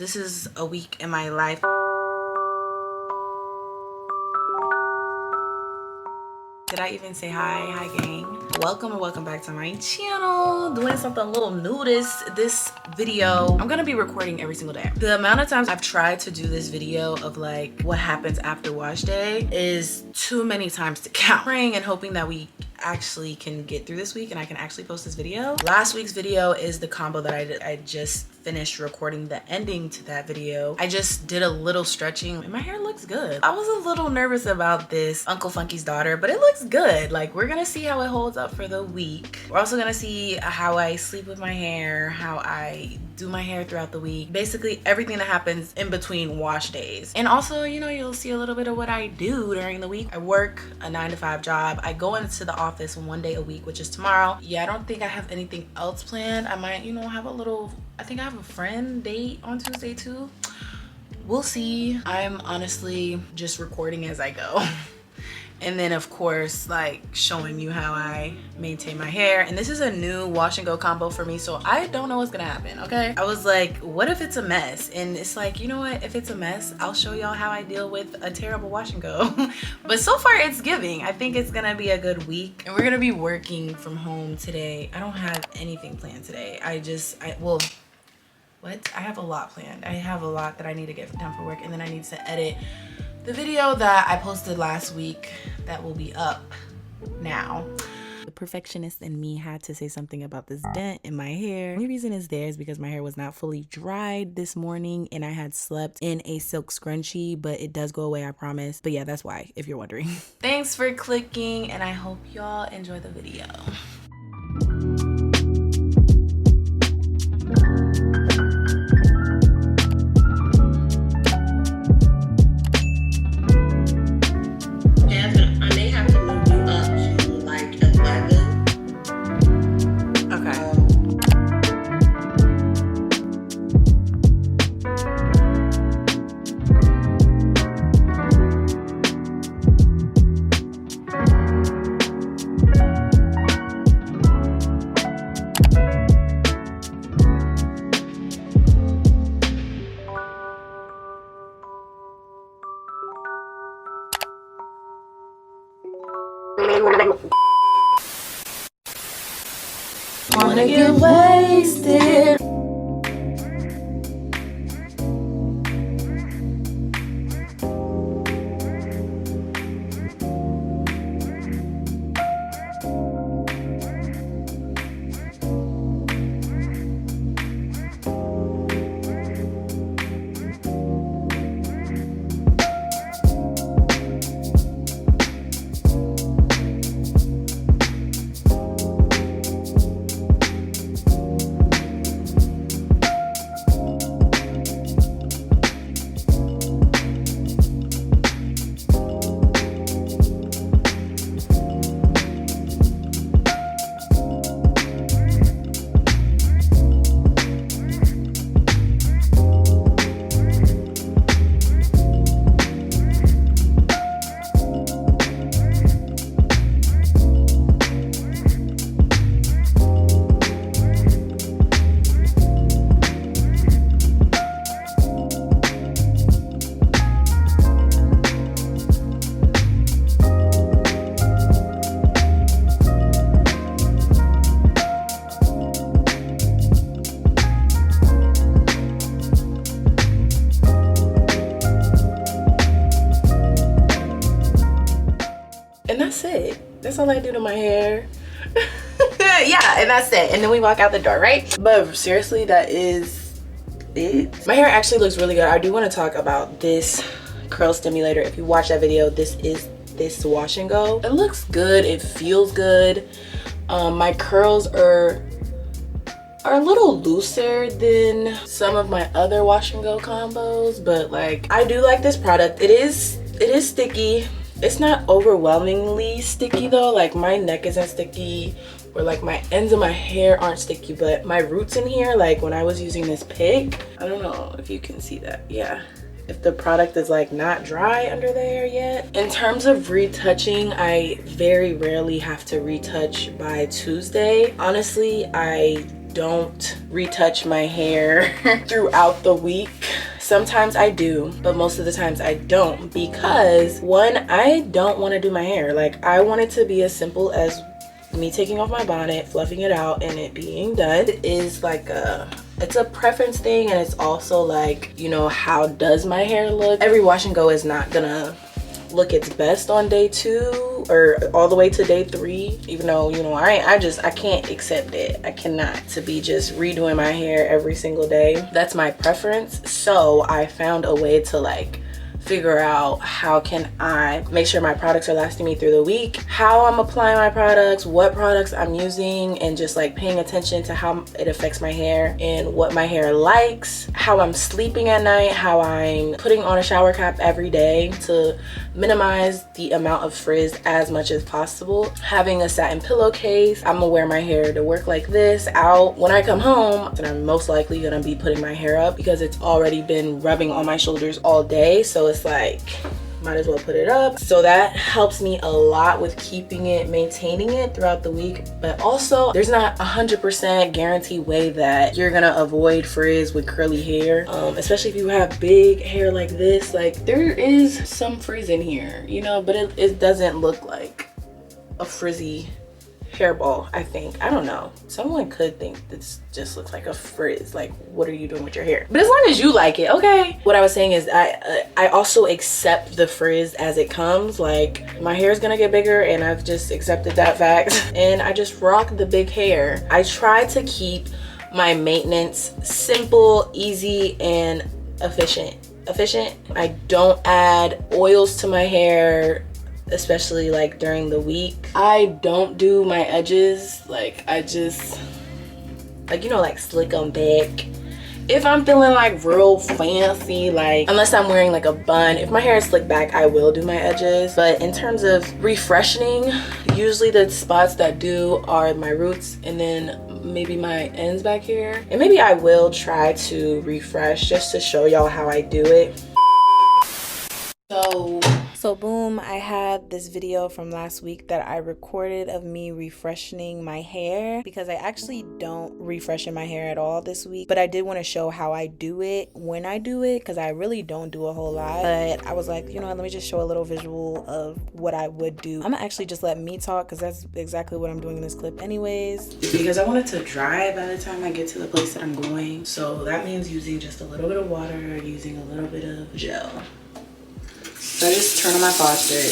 This is a week in my life. Did I even say hi? Hi gang. Welcome and welcome back to my channel. Doing something a little new this video. I'm gonna be recording every single day. The amount of times I've tried to do this video of like what happens after wash day is too many times to count. Praying and hoping that we actually can get through this week and I can actually post this video. Last week's video is the combo that I did. I just finished recording the ending to that video. I just did a little stretching and my hair looks good. I was a little nervous about this Uncle Funky's daughter, but it looks good. Like, we're gonna see how it holds up for the week. We're also gonna see how I sleep with my hair, how I do my hair throughout the week, basically everything that happens in between wash days. And also, you know, you'll see a little bit of what I do during the week. I work a 9-to-5 job. I go into the office one day a week, which is tomorrow. Yeah, I don't think I have anything else planned. I might, you know, have a little, I think I have a friend date on Tuesday too. We'll see. I'm honestly just recording as I go. And then of course, like, showing you how I maintain my hair. And this is a new wash and go combo for me, so I don't know what's gonna happen, okay? I was like, what if it's a mess? And it's like, you know what, if it's a mess, I'll show y'all how I deal with a terrible wash and go. But so far it's giving. I think it's gonna be a good week. And we're gonna be working from home today. I don't have anything planned today. Well, what? I have a lot planned. I have a lot that I need to get done for work, and then I need to edit the video that I posted last week that will be up now. The perfectionist in me had to say something about this dent in my hair. The only reason it's there is because my hair was not fully dried this morning and I had slept in a silk scrunchie, but it does go away, I promise. But yeah, that's why, if you're wondering. Thanks for clicking, and I hope y'all enjoy the video. Wanna get wasted. And that's it. That's all I do to my hair. Yeah, and that's it. And then we walk out the door, right? But seriously, that is it. My hair actually looks really good. I do want to talk about this curl stimulator. If you watch that video, this is this wash and go. It looks good. It feels good. My curls are a little looser than some of my other wash and go combos, but like, I do like this product. It is sticky. It's not overwhelmingly sticky though. Like, my neck isn't sticky, or like my ends of my hair aren't sticky, but my roots in here, like when I was using this pick, I don't know if you can see that. Yeah, if the product is like not dry under there yet. In terms of retouching, I very rarely have to retouch by Tuesday. Honestly, I don't retouch my hair throughout the week. Sometimes I do, but most of the times I don't, because one, I don't want to do my hair. Like, I want it to be as simple as me taking off my bonnet, fluffing it out, and it being done. It is like it's a preference thing, and it's also like, you know, how does my hair look? Every wash and go is not gonna look its best on day 2 or all the way to day 3, even though, you know, I can't accept it. I cannot, to be just redoing my hair every single day. That's my preference. So I found a way to like figure out how can I make sure my products are lasting me through the week, how I'm applying my products, what products I'm using, and just like paying attention to how it affects my hair and what my hair likes, how I'm sleeping at night, how I'm putting on a shower cap every day to minimize the amount of frizz as much as possible, having a satin pillowcase. I'm gonna wear my hair to work like this out. When I come home, then I'm most likely gonna be putting my hair up because it's already been rubbing on my shoulders all day, so it's like might as well put it up. So that helps me a lot with keeping it, maintaining it throughout the week. But also, there's not 100% guaranteed way that you're gonna avoid frizz with curly hair, especially if you have big hair like this. Like, there is some frizz in here, you know, but it doesn't look like a frizzy hairball. I think, I don't know, someone could think this just looks like a frizz. Like, what are you doing with your hair? But as long as you like it, okay. What I was saying is I also accept the frizz as it comes. Like, my hair is gonna get bigger, and I've just accepted that fact, and I just rock the big hair. I try to keep my maintenance simple, easy, and efficient. I don't add oils to my hair, especially like during the week. I don't do my edges. Like, I just, like, you know, like slick them back. If I'm feeling like real fancy, like, unless I'm wearing like a bun, if my hair is slicked back, I will do my edges. But in terms of refreshing, usually the spots that do are my roots and then maybe my ends back here. And maybe I will try to refresh just to show y'all how I do it. So boom, I had this video from last week that I recorded of me refreshing my hair, because I actually don't refreshen my hair at all this week, but I did want to show how I do it when I do it, because I really don't do a whole lot. But I was like, you know what, let me just show a little visual of what I would do. I'm gonna actually just let me talk, because that's exactly what I'm doing in this clip anyways, because I want it to dry by the time I get to the place that I'm going. So that means using just a little bit of water, using a little bit of gel. So I just turn on my faucet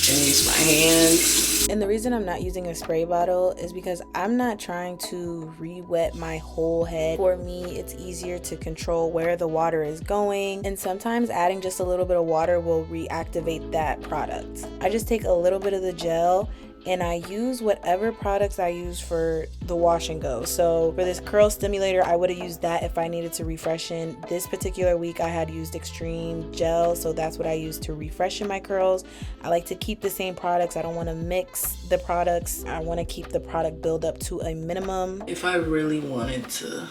and use my hands. And the reason I'm not using a spray bottle is because I'm not trying to re-wet my whole head. For me, it's easier to control where the water is going, and sometimes adding just a little bit of water will reactivate that product. I just take a little bit of the gel and I use whatever products I use for the wash and go. So for this curl stimulator, I would have used that if I needed to refreshen. This particular week I had used extreme gel, so that's what I used to refreshen my curls. I like to keep the same products. I don't want to mix the products. I want to keep the product build up to a minimum. If I really wanted to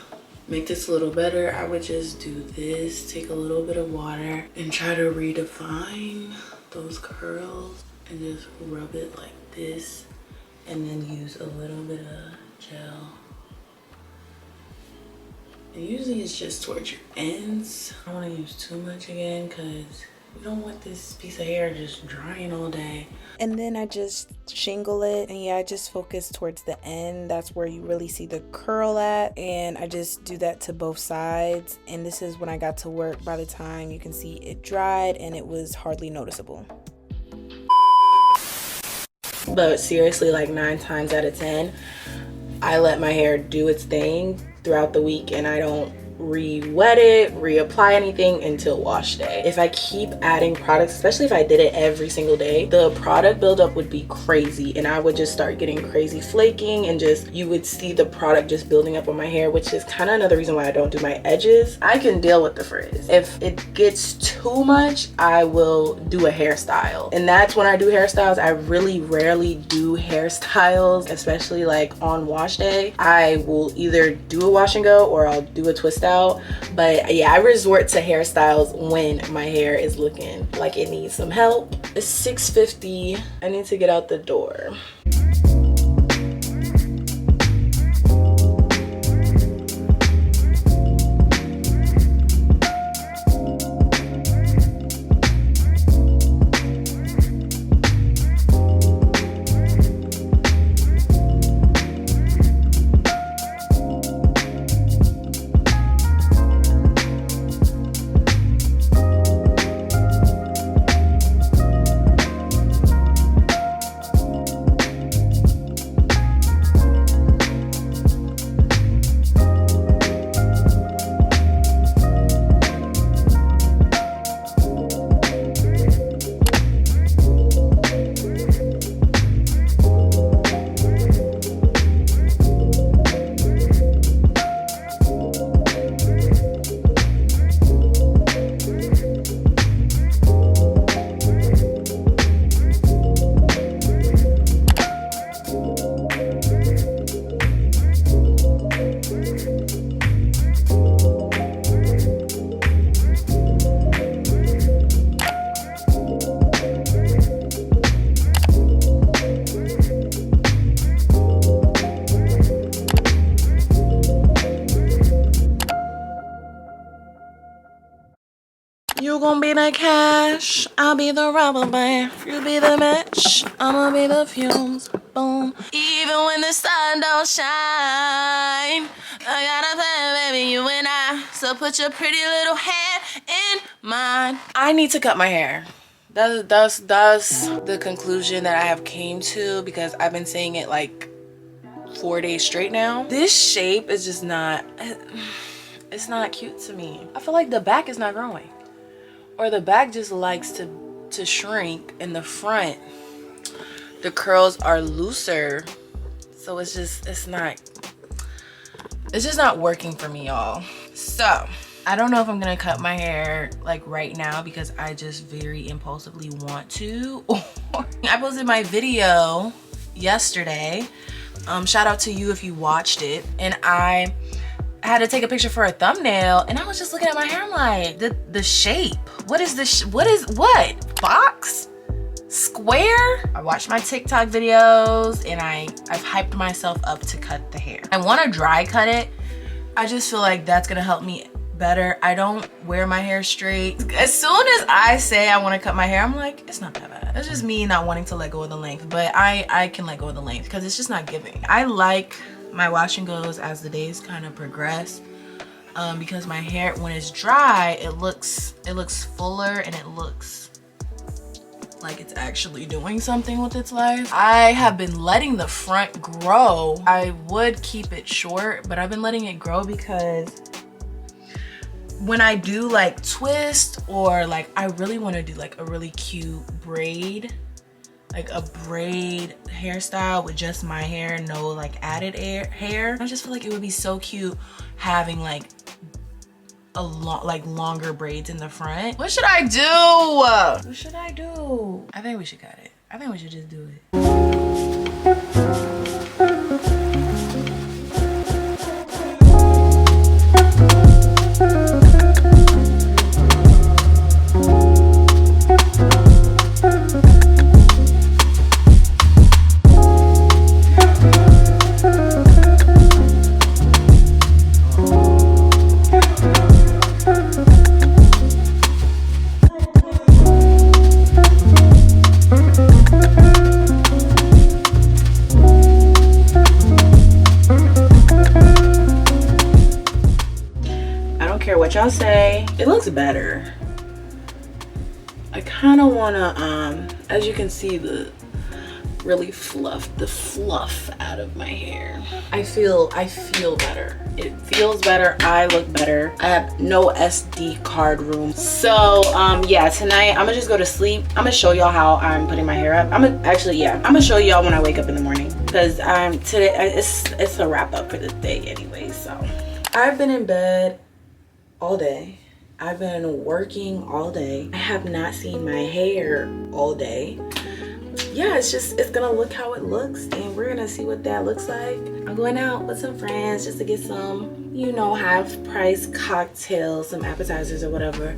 make this a little better, I would just do this, take a little bit of water and try to redefine those curls and just rub it like this, and then use a little bit of gel. And usually it's just towards your ends. I don't want to use too much again, because we don't want this piece of hair just drying all day. And then I just shingle it, and yeah, I just focus towards the end. That's where you really see the curl at, and I just do that to both sides. And this is when I got to work. By the time you can see it dried, and it was hardly noticeable. But seriously, like 9 times out of 10, I let my hair do its thing throughout the week, and I don't re-wet it, reapply anything until wash day. If I keep adding products, especially if I did it every single day, the product buildup would be crazy, and I would just start getting crazy flaking, and just, you would see the product just building up on my hair, which is kind of another reason why I don't do my edges. I can deal with the frizz. If it gets too much, I will do a hairstyle, and that's when I do hairstyles. I really rarely do hairstyles, especially like on wash day. I will either do a wash and go, or I'll do a twist out. But yeah, I resort to hairstyles when my hair is looking like it needs some help. It's 6:50. I need to get out the door. You gon' be the cash, I'll be the rubber band. You be the match, I'ma be the fumes. Boom. Even when the sun don't shine, I got a plan, baby, you and I. So put your pretty little hand in mine. I need to cut my hair. That's the conclusion that I have came to, because I've been saying it like 4 days straight now. This shape is just not, it's not cute to me. I feel like the back is not growing, or the back just likes to shrink, and the front, the curls are looser. So it's just not working for me, y'all. So I don't know if I'm gonna cut my hair like right now, because I just very impulsively want to. I posted my video yesterday. Shout out to you if you watched it. And I had to take a picture for a thumbnail, and I was just looking at my hair. I'm like, the shape. What is this? What box? Square? I watched my TikTok videos, and I've hyped myself up to cut the hair. I want to dry cut it. I just feel like that's gonna help me better. I don't wear my hair straight. As soon as I say I want to cut my hair, I'm like, it's not that bad. It's just me not wanting to let go of the length, but I can let go of the length because it's just not giving. I like my wash and goes as the days kind of progress, because my hair, when it's dry, it looks fuller, and it looks like it's actually doing something with its life. I have been letting the front grow. I would keep it short, but I've been letting it grow because when I do like twist, or like I really want to do like a really cute braid, like a braid hairstyle with just my hair, no like added hair. I just feel like it would be so cute having like a longer braids in the front. What should I do? What should I do? I think we should cut it. I think we should just do it. What y'all say, it looks better. I kind of want to as you can see, really fluff the fluff out of my hair. I feel better. It feels better. I look better. I have no SD card room. So yeah, tonight I'm gonna just go to sleep. I'm gonna show y'all how I'm putting my hair up. I'm gonna show y'all when I wake up in the morning, because today it's a wrap up for the day anyway. So I've been in bed all day. I've been working all day. I have not seen my hair all day. Yeah, it's gonna look how it looks, and we're gonna see what that looks like. I'm going out with some friends just to get some, you know, half price cocktails, some appetizers or whatever.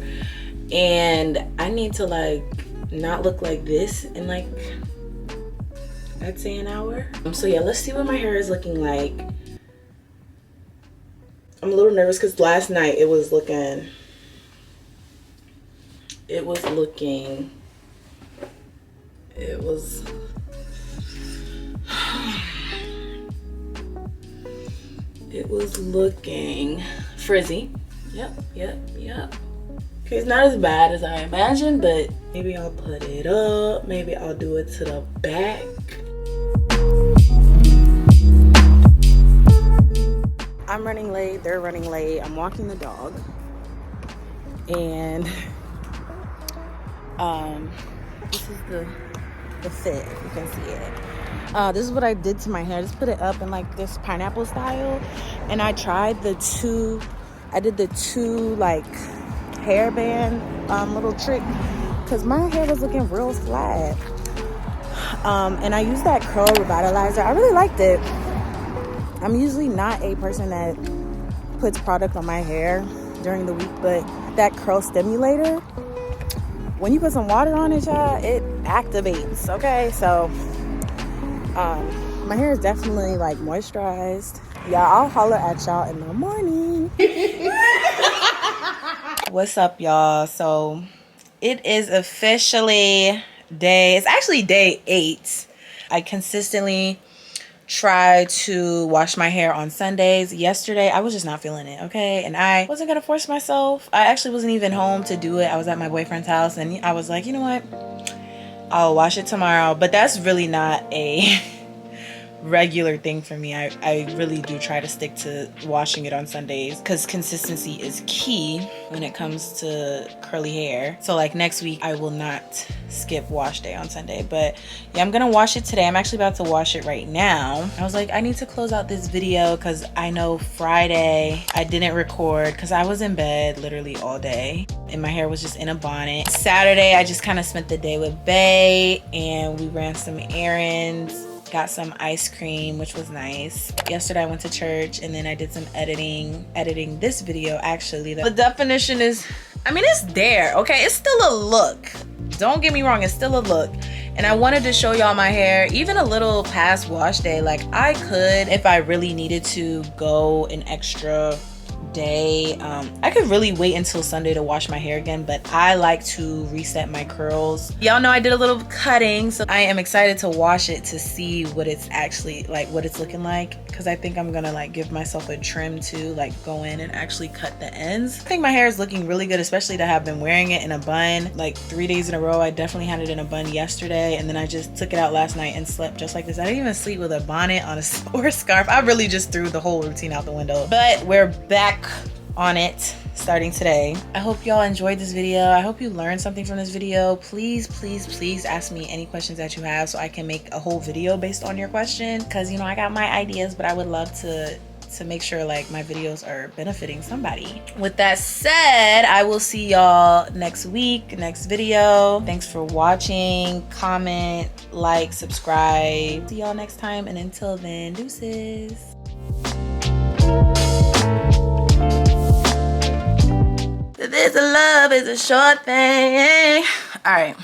And I need to like not look like this in like, I'd say an hour. So yeah, let's see what my hair is looking like. I'm a little nervous because last night it was looking frizzy. Yep. Okay, it's not as bad as I imagined, but maybe I'll put it up, maybe I'll do it to the back. I'm running late, they're running late. I'm walking the dog, and this is the fit, if you can see it. This is what I did to my hair. I just put it up in like this pineapple style, and I tried the two like hairband little trick, because my hair was looking real flat, and I used that curl revitalizer. I really liked it. I'm usually not a person that puts product on my hair during the week, but that curl stimulator, when you put some water on it, y'all, it activates. Okay, so my hair is definitely like moisturized. Yeah, I'll holler at y'all in the morning. What's up, y'all? So it is officially it's actually day 8. I consistently try to wash my hair on Sundays. Yesterday I was just not feeling it, okay, and I wasn't gonna force myself. I actually wasn't even home to do it. I was at my boyfriend's house and I was like, you know what, I'll wash it tomorrow. But that's really not a regular thing for me. I really do try to stick to washing it on Sundays because consistency is key when it comes to curly hair. So like next week I will not skip wash day on Sunday, but yeah, I'm gonna wash it today. I'm actually about to wash it right now. I was like, I need to close out this video because I know Friday I didn't record because I was in bed literally all day and my hair was just in a bonnet. Saturday I just kind of spent the day with Bae and we ran some errands, got some ice cream, which was nice. Yesterday I went to church and then I did some editing this video. Actually, the definition is, I mean, it's there, okay? It's still a look. Don't get me wrong, it's still a look. And I wanted to show y'all my hair, even a little past wash day. Like I could, if I really needed to, go an extra day. I could really wait until Sunday to wash my hair again, but I like to reset my curls. Y'all know I did a little cutting, so I am excited to wash it to see what it's actually like, what it's looking like, because I think I'm gonna like give myself a trim too, like go in and actually cut the ends. I think my hair is looking really good, especially to have been wearing it in a bun like 3 days in a row. I definitely had it in a bun yesterday, and then I just took it out last night and slept just like this. I didn't even sleep with a bonnet on or a scarf. I really just threw the whole routine out the window, but we're back on it starting today. I hope y'all enjoyed this video. I hope you learned something from this video. Please ask me any questions that you have so I can make a whole video based on your question, because you know I got my ideas, but I would love to make sure like my videos are benefiting somebody. With that said, I will see y'all next week, next video. Thanks for watching. Comment, like, subscribe. See y'all next time, and until then, deuces. This love is a short thing. All right.